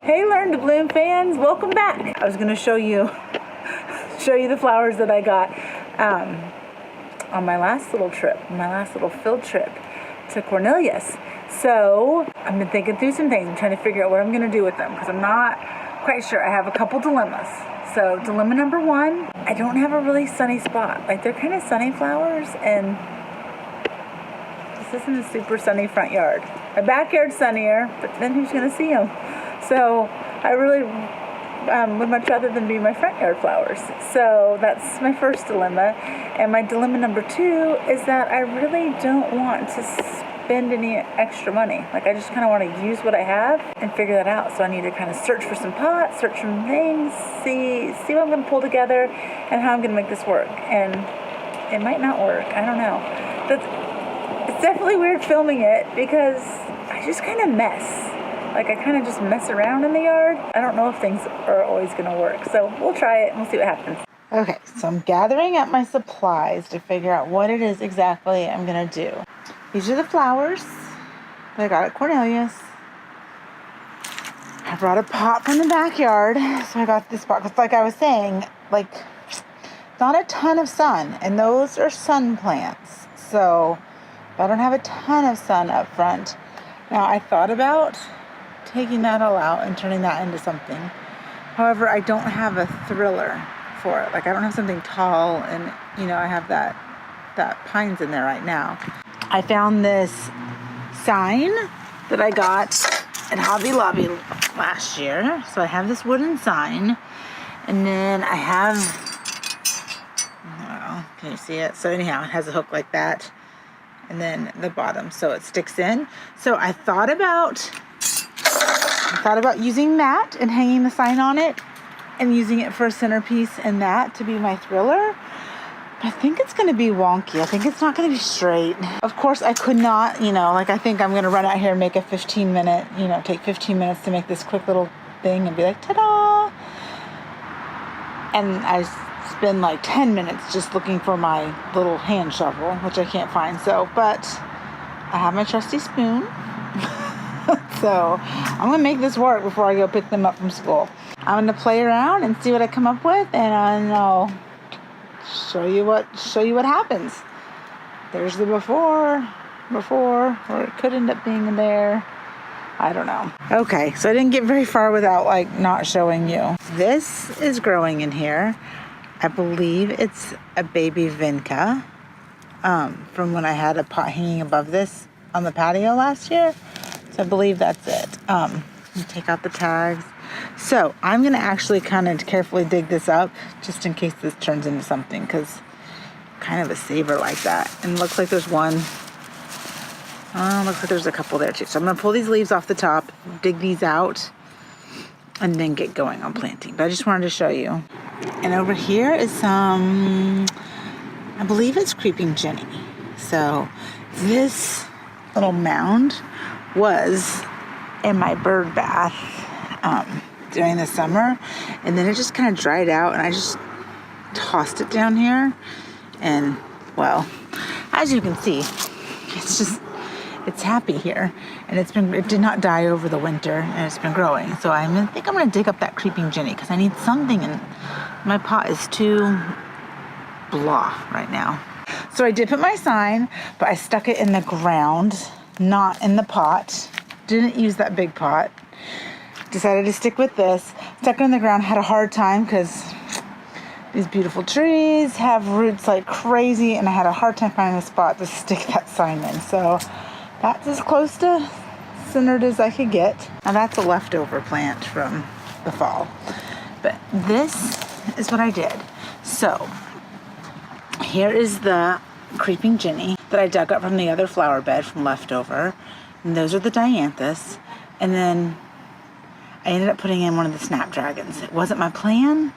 Hey Learn to Bloom fans, welcome back. I was going to show you the flowers that I got on my last little field trip to Cornelius. So I've been thinking through some things. I'm trying to figure out what I'm going to do with them because I'm not quite sure. I have a couple dilemmas. So dilemma number one, I don't have a really sunny spot. Like, they're kind of sunny flowers, and this isn't a super sunny front yard. My backyard's sunnier, but then who's going to see them? So I really would much rather than be my front yard flowers. So that's my first dilemma. And my dilemma number two is that I really don't want to spend any extra money. Like, I just kind of want to use what I have and figure that out. So I need to kind of search for some pots, search for things, see what I'm going to pull together and how I'm going to make this work. And it might not work. I don't know. It's definitely weird filming it because I just kind of mess. Like, I kind of just mess around in the yard. I don't know if things are always going to work. So we'll try it and we'll see what happens. Okay, so I'm gathering up my supplies to figure out what it is exactly I'm going to do. These are the flowers that I got at Cornelius. I brought a pot from the backyard. So I got this pot because, like I was saying, like, not a ton of sun. And those are sun plants. So I don't have a ton of sun up front. Now, I thought about taking that all out and turning that into something. However, I don't have a thriller for it. Like, I don't have something tall, and I have that pines in there right now. I found this sign that I got at Hobby Lobby last year. So I have this wooden sign, and then I have, can you see it? So anyhow, it has a hook like that, and then the bottom, so it sticks in. So I thought about using that and hanging the sign on it and using it for a centerpiece and that to be my thriller. But I think it's going to be wonky. I think it's not going to be straight. Of course, I could not, I think I'm going to run out here and make a 15-minute, take 15 minutes to make this quick little thing and be like, ta-da! And I spend like 10 minutes just looking for my little hand shovel, which I can't find. But I have my trusty spoon. So I'm going to make this work before I go pick them up from school. I'm going to play around and see what I come up with, and I'll show you what happens. There's the before, or it could end up being in there. I don't know. Okay, so I didn't get very far without not showing you. This is growing in here. I believe it's a baby vinca from when I had a pot hanging above this on the patio last year. So I believe that's it. Take out the tags. So I'm going to actually kind of carefully dig this up just in case this turns into something, because kind of a saver like that. And it looks like there's one. Looks like there's a couple there too. So I'm going to pull these leaves off the top, dig these out, and then get going on planting. But I just wanted to show you. And over here is some, I believe it's creeping Jenny. So this little mound was in my bird bath during the summer, and then it just kind of dried out, and I just tossed it down here, and well, as you can see, it's happy here, and it did not die over the winter, and it's been growing. So I think I'm going to dig up that creeping Jenny because I need something, and my pot is too blah right now. So I did put my sign, but I stuck it in the ground, not in the pot. Didn't use that big pot. Decided to stick with this. Stuck it in the ground. Had a hard time because these beautiful trees have roots like crazy, and I had a hard time finding a spot to stick that sign in. So that's as close to centered as I could get. Now that's a leftover plant from the fall. But this is what I did. So here is the creeping Jenny that I dug up from the other flower bed from leftover. And those are the dianthus. And then I ended up putting in one of the snapdragons. It wasn't my plan.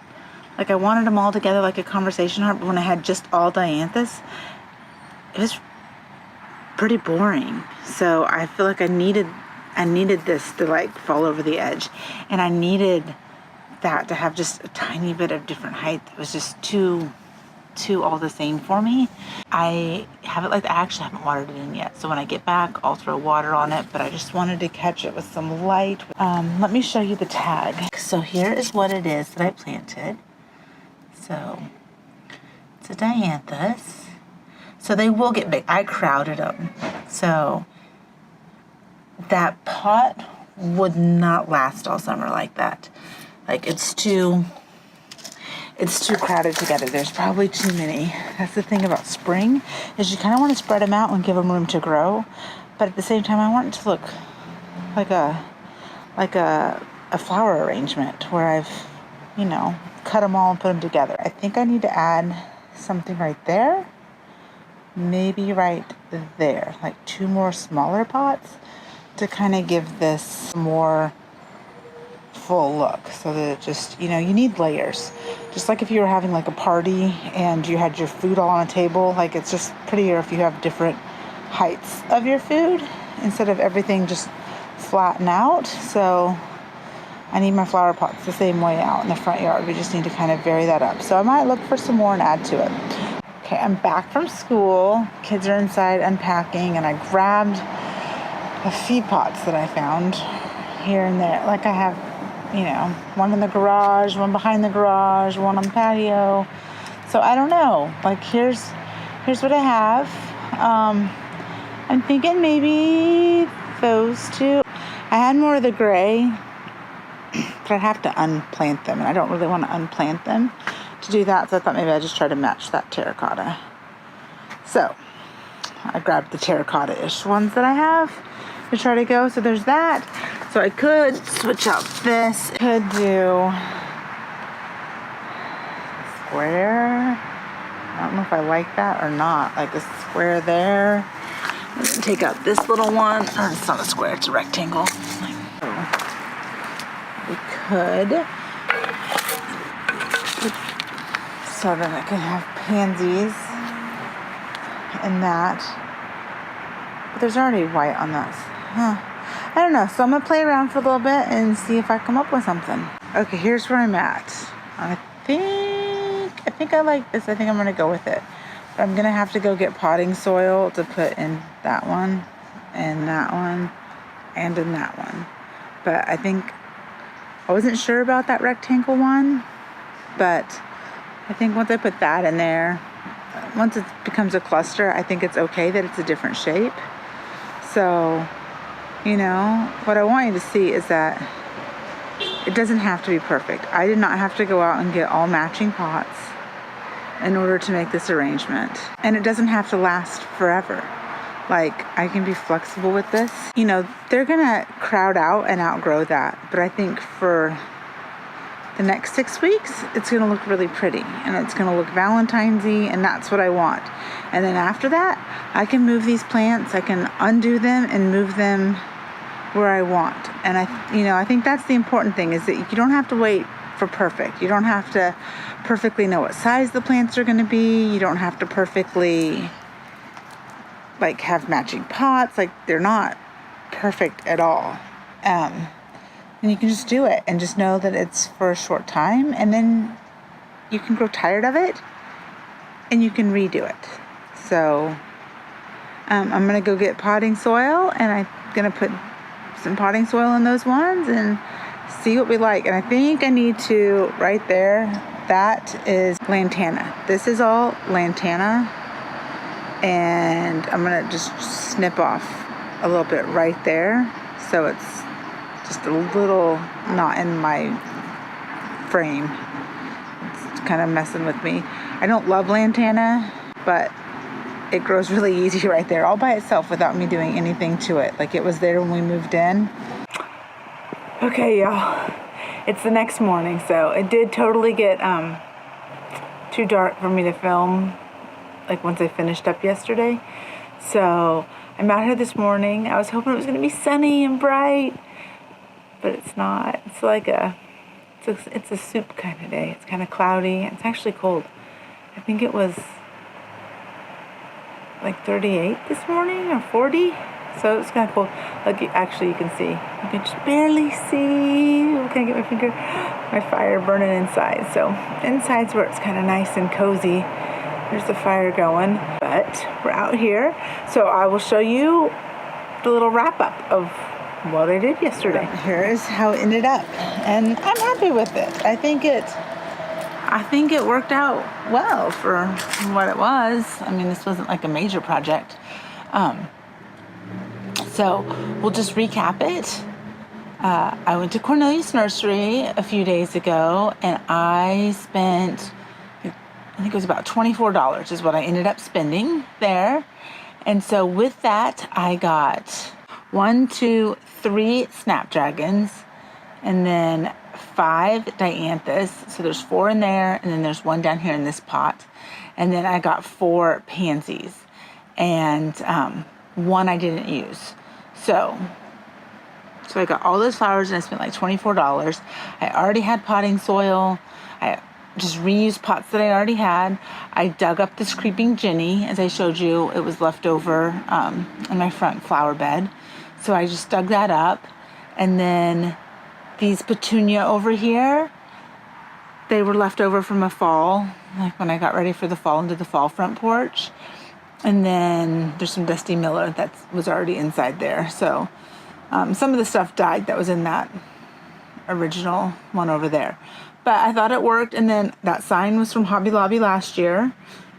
Like, I wanted them all together like a conversation heart, but when I had just all dianthus, it was pretty boring. So I feel like I needed this to fall over the edge. And I needed that to have just a tiny bit of different height. It was just too two all the same for me. I have it like that. I actually haven't watered it in yet. So when I get back, I'll throw water on it, but I just wanted to catch it with some light. Let me show you the tag. So here is what it is that I planted. So it's a dianthus. So they will get big. I crowded them. So that pot would not last all summer like that. Like it's too crowded together. There's probably too many. That's the thing about spring, is you kind of want to spread them out and give them room to grow. But at the same time, I want it to look like a flower arrangement where I've, cut them all and put them together. I think I need to add something right there. Maybe right there, like two more smaller pots to kind of give this more full look, so that it just, you need layers. Just like if you were having like a party and you had your food all on a table, like it's just prettier if you have different heights of your food instead of everything just flatten out. So I need my flower pots the same way out in the front yard. We just need to kind of vary that up. So I might look for some more and add to it. Okay, I'm back from school. Kids are inside unpacking, and I grabbed a feed pots that I found here and there. Like I have, one in the garage, one behind the garage, one on the patio. So I don't know. Like here's what I have. I'm thinking maybe those two. I had more of the gray, but I'd have to unplant them, and I don't really want to unplant them to do that. So I thought maybe I'd just try to match that terracotta. So I grabbed the terracotta-ish ones that I have to try to go. So there's that. So I could switch out this. Could do square. I don't know if I like that or not. Like a square there. I'm gonna take out this little one. Oh, it's not a square, it's a rectangle. We could. So then I can have pansies and that. But there's already white on that. I don't know. So I'm going to play around for a little bit and see if I come up with something. Okay, here's where I'm at. I think I like this. I think I'm going to go with it. But I'm going to have to go get potting soil to put in that one, and that one, and in that one. But I think I wasn't sure about that rectangle one. But I think once I put that in there, once it becomes a cluster, I think it's okay that it's a different shape. So, what I want you to see is that it doesn't have to be perfect. I did not have to go out and get all matching pots in order to make this arrangement. And it doesn't have to last forever. Like, I can be flexible with this. They're gonna crowd out and outgrow that. But I think for the next 6 weeks, it's gonna look really pretty. And it's gonna look Valentine-y, and that's what I want. And then after that, I can move these plants. I can undo them and move them where I want. And I think that's the important thing, is that you don't have to wait for perfect. You don't have to perfectly know what size the plants are going to be. You don't have to perfectly have matching pots. Like, they're not perfect at all. And you can just do it and just know that it's for a short time, and then you can grow tired of it and you can redo it. So I'm going to go get potting soil, and I'm going to put some potting soil in those ones and see what we like. And I think I need to, right there, that is lantana. This is all lantana, and I'm going to just snip off a little bit right there, so it's just a little not in my frame. It's kind of messing with me. I don't love lantana, but it grows really easy right there, all by itself, without me doing anything to it. Like, it was there when we moved in. Okay, y'all. It's the next morning, so it did totally get too dark for me to film, like, once I finished up yesterday. So I'm out here this morning. I was hoping it was going to be sunny and bright, but it's not. It's like it's a soup kind of day. It's kind of cloudy. It's actually cold. I think it was like 38 this morning, or 40. So it's kind of cool. Look, actually, you can see. You can just barely see. Can I get my finger? My fire burning inside. So inside's where it's kind of nice and cozy. There's the fire going, but we're out here. So I will show you the little wrap up of what I did yesterday. Here is how it ended up, and I'm happy with it. I think it worked out well for what it was. I mean, this wasn't like a major project. So we'll just recap it. I went to Cornelius Nursery a few days ago, and I spent, I think it was about $24 is what I ended up spending there. And so with that, I got 1, 2, 3 snapdragons, and then 5 dianthus. So there's 4 in there, and then there's 1 down here in this pot. And then I got 4 pansies, and 1 I didn't use. So I got all those flowers, and I spent like $24. I already had potting soil. I just reused pots that I already had. I dug up this creeping Jenny, as I showed you. It was left over in my front flower bed. So I just dug that up. And then these petunia over here, they were left over from a fall, like when I got ready for the fall into the fall front porch. And then there's some Dusty Miller that was already inside there. So some of the stuff died that was in that original one over there. But I thought it worked. And then that sign was from Hobby Lobby last year.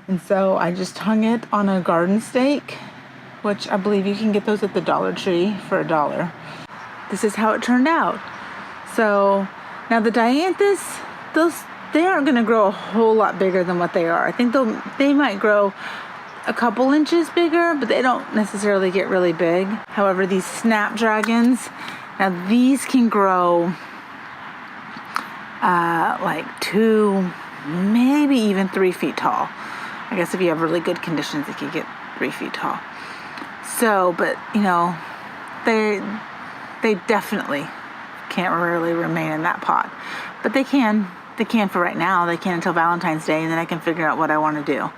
And so I just hung it on a garden stake, which I believe you can get those at the Dollar Tree for $1. This is how it turned out. So now the dianthus, they aren't going to grow a whole lot bigger than what they are. I think they might grow a couple inches bigger, but they don't necessarily get really big. However, these snapdragons, now these can grow like 2, maybe even 3 feet tall. I guess if you have really good conditions, they could get 3 feet tall. So, but you know, they definitely can't really remain in that pot, but they can for right now. They can until Valentine's Day, and then I can figure out what I want to do.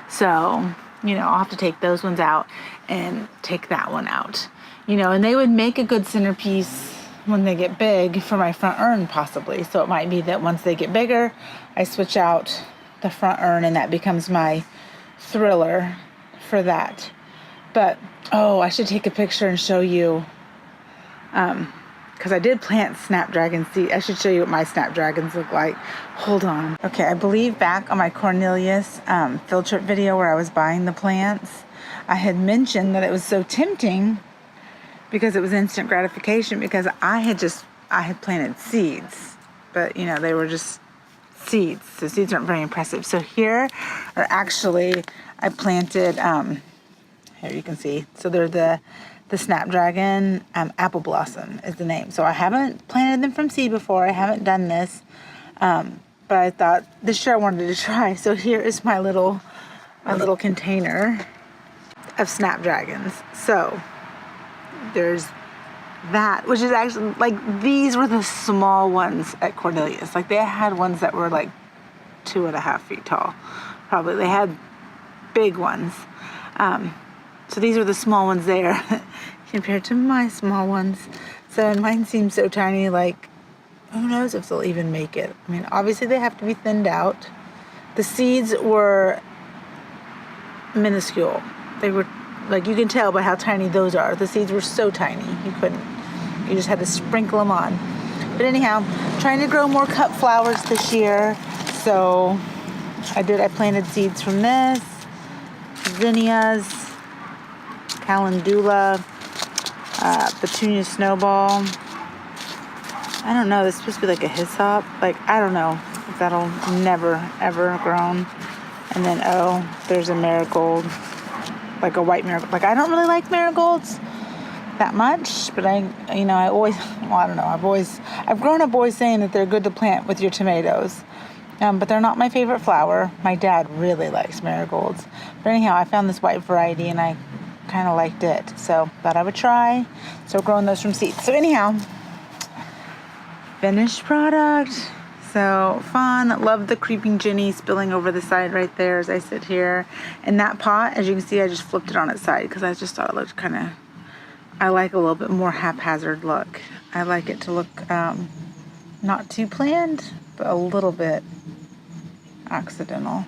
So, you know, I'll have to take those ones out and take that one out, you know, and they would make a good centerpiece when they get big for my front urn possibly. So it might be that once they get bigger, I switch out the front urn and that becomes my thriller for that. But, oh, I should take a picture and show you, because I did plant snapdragon seed. I should show you what my snapdragons look like. Hold on. Okay, I believe back on my Cornelius field trip video where I was buying the plants, I had mentioned that it was so tempting because it was instant gratification, because I had planted seeds, but you know, they were just seeds. So seeds aren't very impressive. So here are actually, I planted, here you can see, so they're the snapdragon apple blossom is the name. So I haven't planted them from seed before. I haven't done this, but I thought this year I wanted to try. So here is my little container of snapdragons. So there's that, which is actually, like, these were the small ones at Cornelius. Like, they had ones that were like 2.5 feet tall. Probably they had big ones. So these are the small ones there compared to my small ones. So mine seem so tiny, like, who knows if they'll even make it. I mean, obviously they have to be thinned out. The seeds were minuscule. They were, like, you can tell by how tiny those are. The seeds were so tiny, you just had to sprinkle them on. But anyhow, trying to grow more cut flowers this year. So I planted seeds from this, zinnias, calendula, petunia snowball. I don't know, this is supposed to be like a hyssop. Like, I don't know if that'll never, ever grown. And then, there's a marigold, like a white marigold. Like, I don't really like marigolds that much, but I've grown up always saying that they're good to plant with your tomatoes. But they're not my favorite flower. My dad really likes marigolds. But anyhow, I found this white variety and I kind of liked it. So thought I would try. So growing those from seeds. So anyhow, finished product. So fun. Love the creeping Jenny spilling over the side right there as I sit here. And that pot, as you can see, I just flipped it on its side because I just thought it looked kind of, I like a little bit more haphazard look. I like it to look not too planned, but a little bit accidental.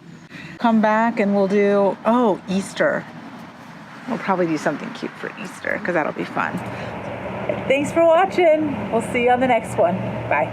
come back and we'll do, oh, Easter. We'll probably do something cute for Easter because that'll be fun. Thanks for watching. We'll see you on the next one. Bye.